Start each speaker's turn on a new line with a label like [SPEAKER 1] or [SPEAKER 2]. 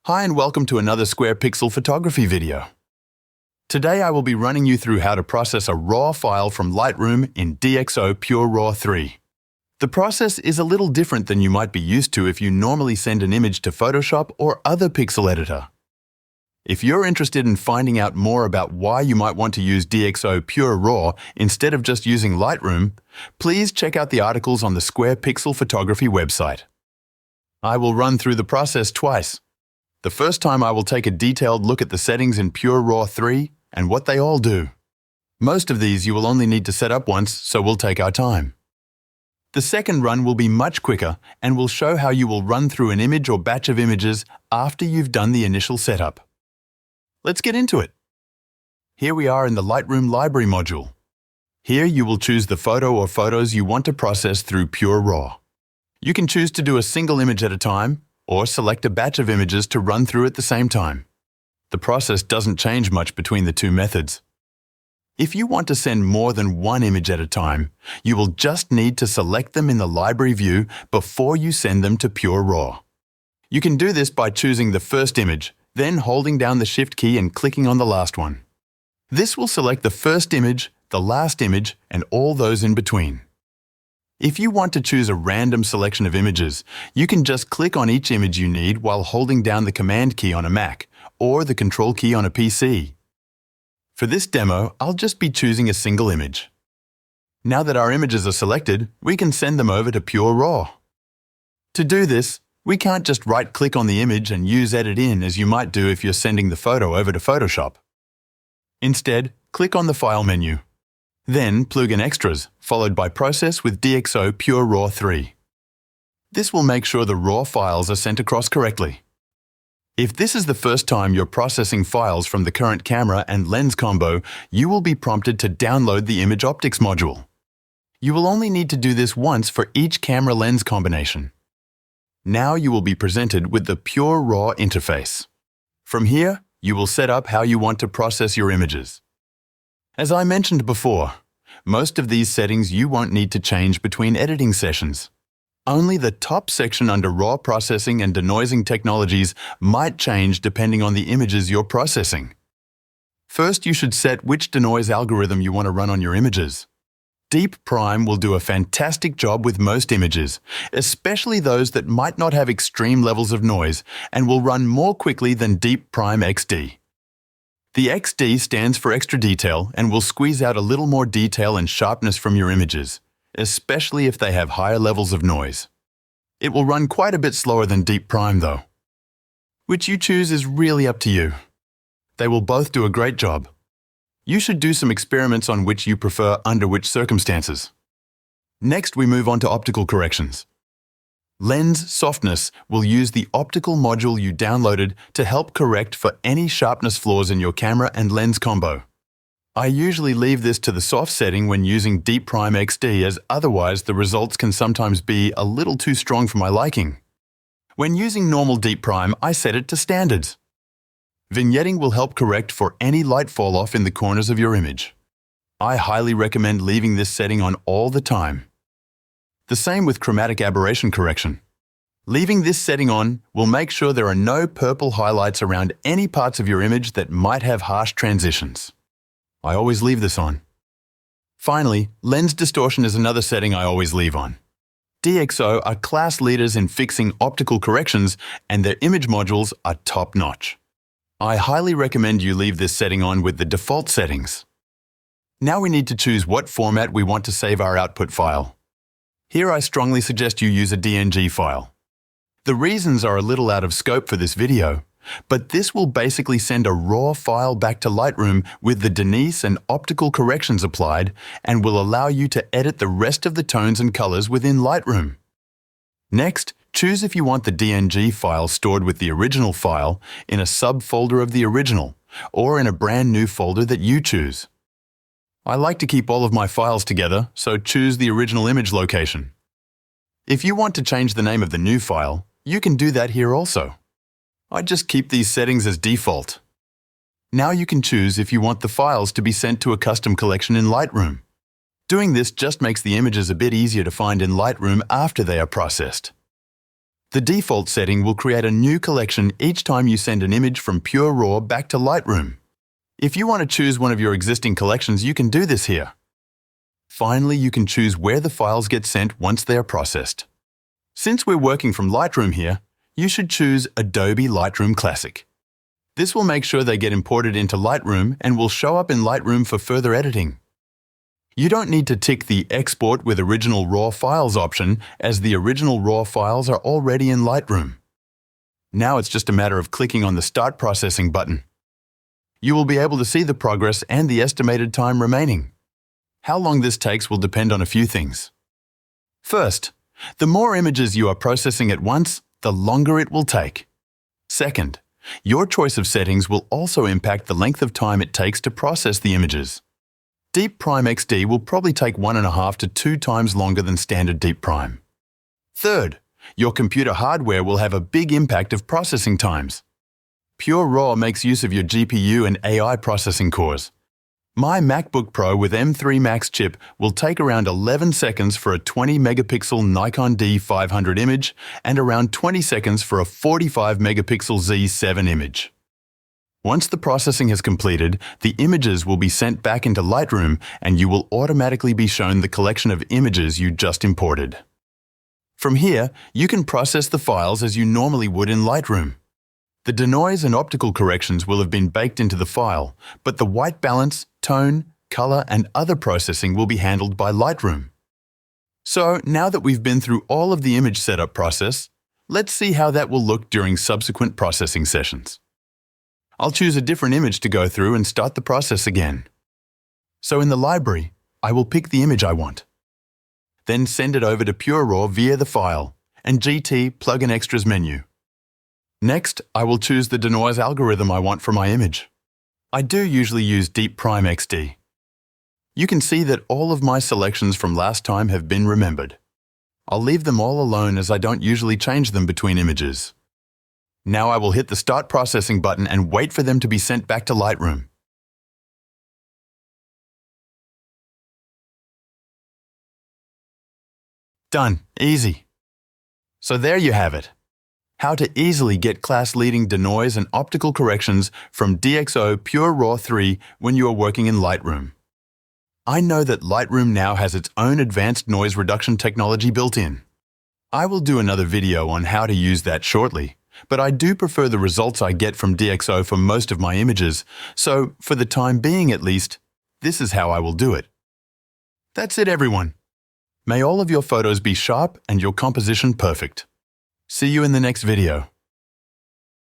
[SPEAKER 1] Hi and welcome to another square pixel photography video. Today I will be running you through how to process a RAW file from Lightroom in DxO PureRAW 3. The process is a little different than you might be used to if you normally send an image to Photoshop or other pixel editor. If you're interested in finding out more about why you might want to use DxO PureRAW instead of just using Lightroom, please check out the articles on the Square Pixel Photography website. I will run through the process twice. The first time I will take a detailed look at the settings in PureRAW 3 and what they all do. Most of these you will only need to set up once, so we'll take our time. The second run will be much quicker and will show how you will run through an image or batch of images after you've done the initial setup. Let's get into it. Here we are in the Lightroom Library module. Here you will choose the photo or photos you want to process through PureRAW. You can choose to do a single image at a time, or select a batch of images to run through at the same time. The process doesn't change much between the two methods. If you want to send more than one image at a time, you will just need to select them in the library view before you send them to PureRAW. You can do this by choosing the first image, then holding down the Shift key and clicking on the last one. This will select the first image, the last image, and all those in between. If you want to choose a random selection of images, you can just click on each image you need while holding down the Command key on a Mac or the Control key on a PC. For this demo, I'll just be choosing a single image. Now that our images are selected, we can send them over to PureRAW. To do this, we can't just right-click on the image and use Edit In as you might do if you're sending the photo over to Photoshop. Instead, click on the File menu. Then plug in Extras, followed by Process with DxO PureRAW 3. This will make sure the RAW files are sent across correctly. If this is the first time you're processing files from the current camera and lens combo, you will be prompted to download the Image Optics module. You will only need to do this once for each camera lens combination. Now you will be presented with the PureRAW interface. From here, you will set up how you want to process your images. As I mentioned before, most of these settings you won't need to change between editing sessions. Only the top section under RAW processing and denoising technologies might change depending on the images you're processing. First, you should set which denoise algorithm you want to run on your images. Deep Prime will do a fantastic job with most images, especially those that might not have extreme levels of noise, and will run more quickly than Deep Prime XD. The XD stands for extra detail and will squeeze out a little more detail and sharpness from your images, especially if they have higher levels of noise. It will run quite a bit slower than Deep Prime though. Which you choose is really up to you. They will both do a great job. You should do some experiments on which you prefer under which circumstances. Next, we move on to optical corrections. Lens Softness will use the optical module you downloaded to help correct for any sharpness flaws in your camera and lens combo. I usually leave this to the soft setting when using Deep Prime XD, as otherwise the results can sometimes be a little too strong for my liking. When using normal Deep Prime, I set it to standards. Vignetting will help correct for any light fall off in the corners of your image. I highly recommend leaving this setting on all the time. The same with chromatic aberration correction. Leaving this setting on will make sure there are no purple highlights around any parts of your image that might have harsh transitions. I always leave this on. Finally, lens distortion is another setting I always leave on. DxO are class leaders in fixing optical corrections, and their image modules are top-notch. I highly recommend you leave this setting on with the default settings. Now we need to choose what format we want to save our output file. Here I strongly suggest you use a DNG file. The reasons are a little out of scope for this video, but this will basically send a RAW file back to Lightroom with the denoise and optical corrections applied and will allow you to edit the rest of the tones and colors within Lightroom. Next, choose if you want the DNG file stored with the original file in a subfolder of the original or in a brand new folder that you choose. I like to keep all of my files together, so choose the original image location. If you want to change the name of the new file, you can do that here also. I just keep these settings as default. Now you can choose if you want the files to be sent to a custom collection in Lightroom. Doing this just makes the images a bit easier to find in Lightroom after they are processed. The default setting will create a new collection each time you send an image from PureRAW back to Lightroom. If you want to choose one of your existing collections, you can do this here. Finally, you can choose where the files get sent once they are processed. Since we're working from Lightroom here, you should choose Adobe Lightroom Classic. This will make sure they get imported into Lightroom and will show up in Lightroom for further editing. You don't need to tick the Export with Original RAW Files option, as the original RAW files are already in Lightroom. Now it's just a matter of clicking on the Start Processing button. You will be able to see the progress and the estimated time remaining. How long this takes will depend on a few things. First, the more images you are processing at once, the longer it will take. Second, your choice of settings will also impact the length of time it takes to process the images. Deep Prime XD will probably take 1.5 to 2 times longer than standard Deep Prime. Third, your computer hardware will have a big impact of processing times. PureRAW makes use of your GPU and AI processing cores. My MacBook Pro with M3 Max chip will take around 11 seconds for a 20-megapixel Nikon D500 image and around 20 seconds for a 45-megapixel Z7 image. Once the processing has completed, the images will be sent back into Lightroom and you will automatically be shown the collection of images you just imported. From here, you can process the files as you normally would in Lightroom. The denoise and optical corrections will have been baked into the file, but the white balance, tone, color, and other processing will be handled by Lightroom. So, now that we've been through all of the image setup process, let's see how that will look during subsequent processing sessions. I'll choose a different image to go through and start the process again. So in the library, I will pick the image I want. Then send it over to PureRAW via the File and GT Plugin Extras menu. Next, I will choose the denoise algorithm I want for my image. I do usually use Deep Prime XD. You can see that all of my selections from last time have been remembered. I'll leave them all alone as I don't usually change them between images. Now I will hit the Start Processing button and wait for them to be sent back to Lightroom. Done. Easy. So there you have it. How to easily get class-leading denoise and optical corrections from DxO PureRAW 3 when you are working in Lightroom. I know that Lightroom now has its own advanced noise reduction technology built in. I will do another video on how to use that shortly, but I do prefer the results I get from DxO for most of my images, so for the time being at least, this is how I will do it. That's it, everyone. May all of your photos be sharp and your composition perfect. See you in the next video.